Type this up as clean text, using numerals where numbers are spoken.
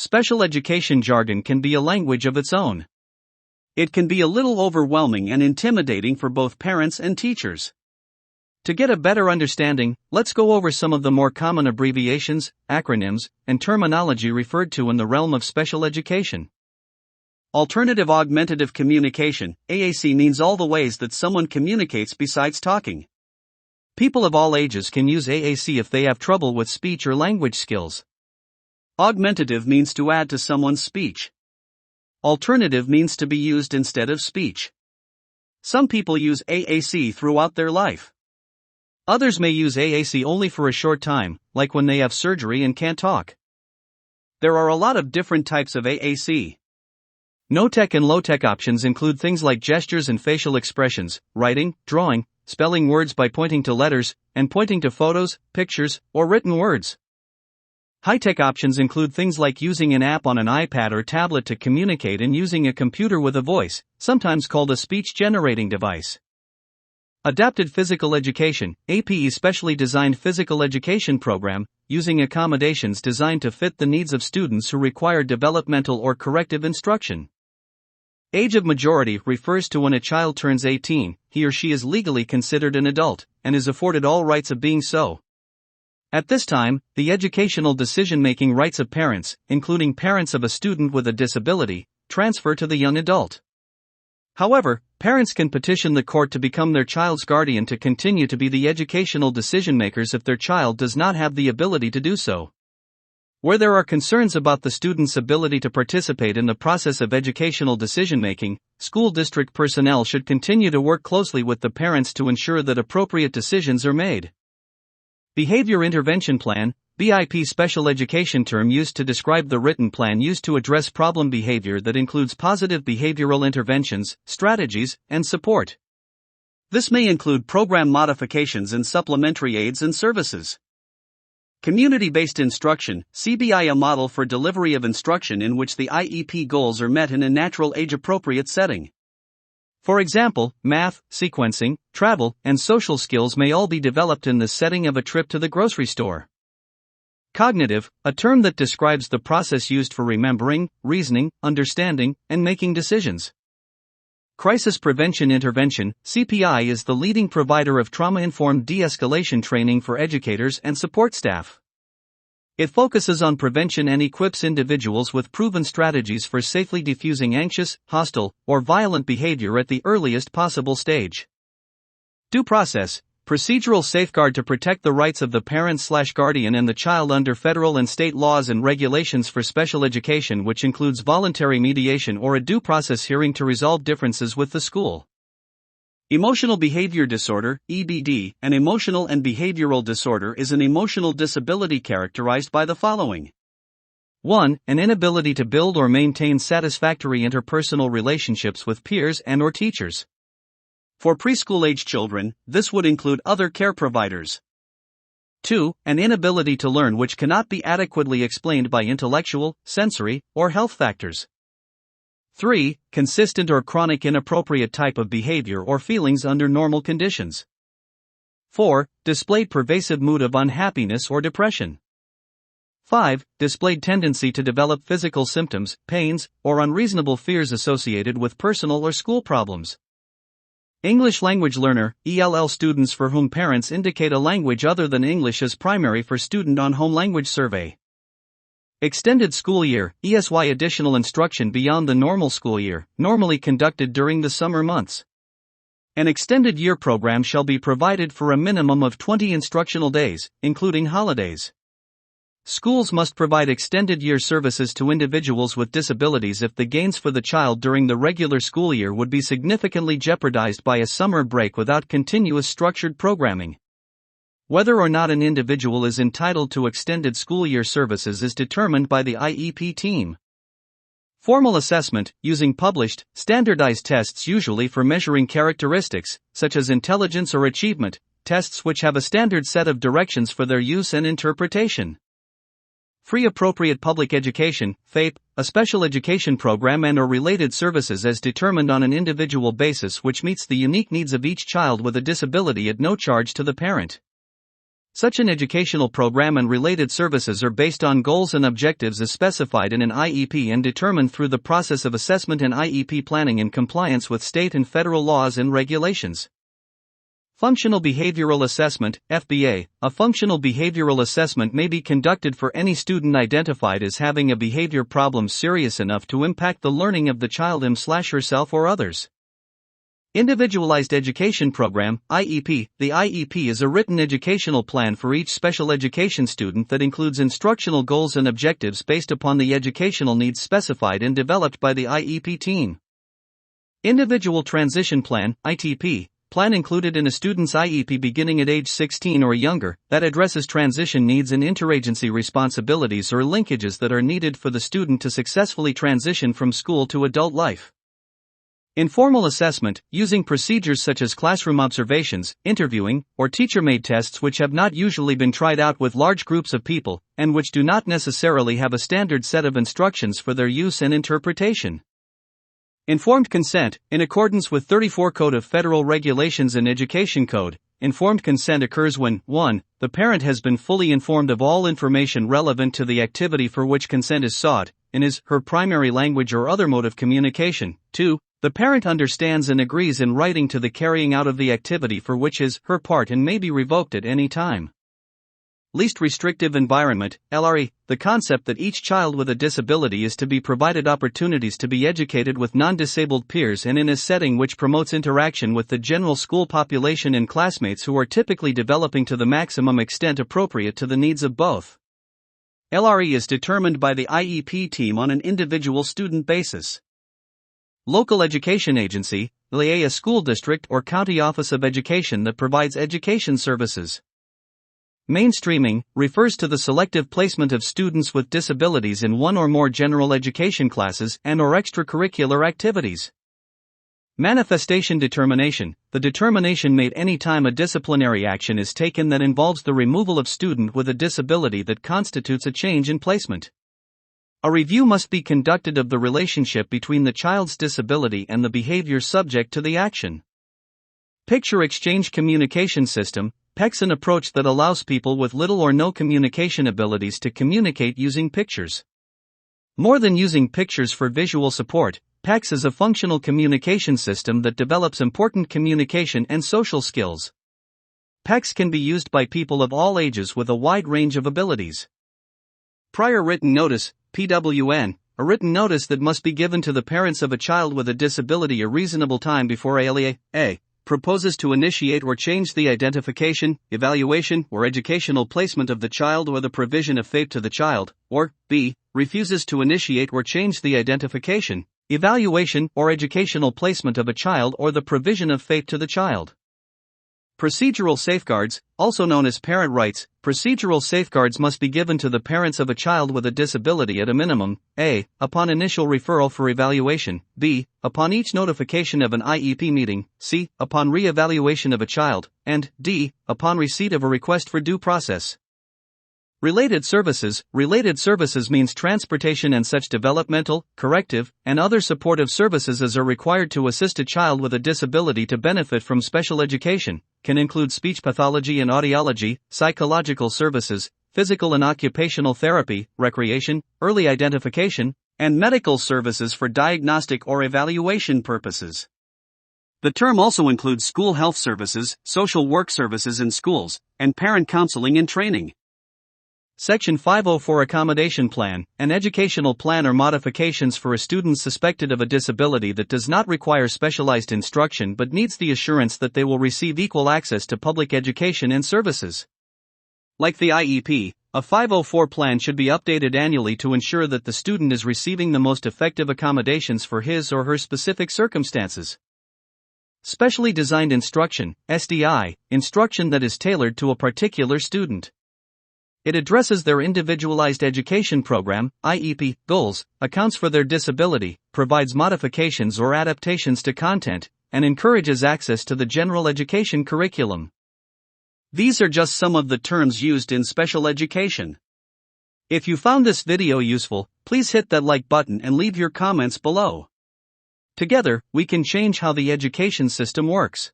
special education jargon can be a language of its own. It can be a little overwhelming and intimidating for both parents and teachers. To get a better understanding, let's go over some of the more common abbreviations, acronyms, and terminology referred to in the realm of special education. Alternative Augmentative Communication, AAC, means all the ways that someone communicates besides talking. People of all ages can use AAC if they have trouble with speech or language skills. Augmentative means to add to someone's speech. Alternative means to be used instead of speech. Some people use AAC throughout their life. Others may use AAC only for a short time, like when they have surgery and can't talk. There are a lot of different types of AAC. No-tech and low-tech options include things like gestures and facial expressions, writing, drawing, spelling words by pointing to letters, and pointing to photos, pictures, or written words. High-tech options include things like using an app on an iPad or tablet to communicate and using a computer with a voice, sometimes called a speech-generating device. Adapted Physical Education, APE, specially designed physical education program, using accommodations designed to fit the needs of students who require developmental or corrective instruction. Age of majority refers to when a child turns 18, he or she is legally considered an adult, and is afforded all rights of being so. At this time, the educational decision-making rights of parents, including parents of a student with a disability, transfer to the young adult. However, parents can petition the court to become their child's guardian to continue to be the educational decision-makers if their child does not have the ability to do so. Where there are concerns about the student's ability to participate in the process of educational decision-making, school district personnel should continue to work closely with the parents to ensure that appropriate decisions are made. Behavior Intervention Plan, BIP, special education term used to describe the written plan used to address problem behavior that includes positive behavioral interventions, strategies, and support. This may include program modifications and supplementary aids and services. Community-based instruction, CBI, a model for delivery of instruction in which the IEP goals are met in a natural age-appropriate setting. For example, math, sequencing, travel, and social skills may all be developed in the setting of a trip to the grocery store. Cognitive, a term that describes the process used for remembering, reasoning, understanding, and making decisions. Crisis Prevention Intervention, CPI, is the leading provider of trauma-informed de-escalation training for educators and support staff. It focuses on prevention and equips individuals with proven strategies for safely diffusing anxious, hostile, or violent behavior at the earliest possible stage. Due process, procedural safeguard to protect the rights of the parent/guardian and the child under federal and state laws and regulations for special education, which includes voluntary mediation or a due process hearing to resolve differences with the school. Emotional behavior disorder, EBD, an emotional and behavioral disorder is an emotional disability characterized by the following. 1. An inability to build or maintain satisfactory interpersonal relationships with peers and/or teachers. For preschool-age children, this would include other care providers. 2. An inability to learn which cannot be adequately explained by intellectual, sensory, or health factors. 3. Consistent or chronic inappropriate type of behavior or feelings under normal conditions. 4. Displayed pervasive mood of unhappiness or depression. 5. Displayed tendency to develop physical symptoms, pains, or unreasonable fears associated with personal or school problems. English language learner, ELL, students for whom parents indicate a language other than English as primary for student on home language survey. Extended school year, ESY, additional instruction beyond the normal school year, normally conducted during the summer months. An extended year program shall be provided for a minimum of 20 instructional days, including holidays. Schools must provide extended year services to individuals with disabilities if the gains for the child during the regular school year would be significantly jeopardized by a summer break without continuous structured programming. Whether or not an individual is entitled to extended school year services is determined by the IEP team. Formal assessment, using published, standardized tests usually for measuring characteristics, such as intelligence or achievement, tests which have a standard set of directions for their use and interpretation. Free appropriate public education, FAPE, a special education program and/or related services as determined on an individual basis which meets the unique needs of each child with a disability at no charge to the parent. Such an educational program and related services are based on goals and objectives as specified in an IEP and determined through the process of assessment and IEP planning in compliance with state and federal laws and regulations. Functional Behavioral Assessment, FBA. A functional behavioral assessment may be conducted for any student identified as having a behavior problem serious enough to impact the learning of the child him/herself or others. Individualized Education Program, IEP. The IEP is a written educational plan for each special education student that includes instructional goals and objectives based upon the educational needs specified and developed by the IEP team. Individual Transition Plan, ITP. Plan included in a student's IEP beginning at age 16 or younger, that addresses transition needs and interagency responsibilities or linkages that are needed for the student to successfully transition from school to adult life. Informal assessment, using procedures such as classroom observations, interviewing, or teacher-made tests which have not usually been tried out with large groups of people, and which do not necessarily have a standard set of instructions for their use and interpretation. Informed consent, in accordance with 34 Code of Federal Regulations and Education Code, informed consent occurs when 1. The parent has been fully informed of all information relevant to the activity for which consent is sought, in his/her primary language or other mode of communication. 2. The parent understands and agrees in writing to the carrying out of the activity for which is/her part and may be revoked at any time. Least restrictive environment, LRE, the concept that each child with a disability is to be provided opportunities to be educated with non-disabled peers and in a setting which promotes interaction with the general school population and classmates who are typically developing to the maximum extent appropriate to the needs of both. LRE is determined by the IEP team on an individual student basis. Local education agency, a school district or county office of education that provides education services. Mainstreaming refers to the selective placement of students with disabilities in one or more general education classes and/or extracurricular activities. Manifestation determination, the determination made any time a disciplinary action is taken that involves the removal of student with a disability that constitutes a change in placement. A review must be conducted of the relationship between the child's disability and the behavior subject to the action. Picture Exchange Communication System, PECS, an approach that allows people with little or no communication abilities to communicate using pictures. More than using pictures for visual support, PECS is a functional communication system that develops important communication and social skills. PECS can be used by people of all ages with a wide range of abilities. Prior written notice, PWN, a written notice that must be given to the parents of a child with a disability a reasonable time before A proposes to initiate or change the identification, evaluation, or educational placement of the child or the provision of FAPE to the child, or B, refuses to initiate or change the identification, evaluation, or educational placement of a child or the provision of FAPE to the child. Procedural safeguards, also known as parent rights. Procedural safeguards must be given to the parents of a child with a disability at a minimum, A, upon initial referral for evaluation, B, upon each notification of an IEP meeting, C, upon re-evaluation of a child, and D, upon receipt of a request for due process. Related services means transportation and such developmental, corrective, and other supportive services as are required to assist a child with a disability to benefit from special education, can include speech pathology and audiology, psychological services, physical and occupational therapy, recreation, early identification, and medical services for diagnostic or evaluation purposes. The term also includes school health services, social work services in schools, and parent counseling and training. Section 504 Accommodation Plan, an educational plan or modifications for a student suspected of a disability that does not require specialized instruction but needs the assurance that they will receive equal access to public education and services. Like the IEP, a 504 plan should be updated annually to ensure that the student is receiving the most effective accommodations for his or her specific circumstances. Specially designed instruction, SDI, instruction that is tailored to a particular student. It addresses their individualized education program, IEP, goals, accounts for their disability, provides modifications or adaptations to content, and encourages access to the general education curriculum. These are just some of the terms used in special education. If you found this video useful, please hit that like button and leave your comments below. Together, we can change how the education system works.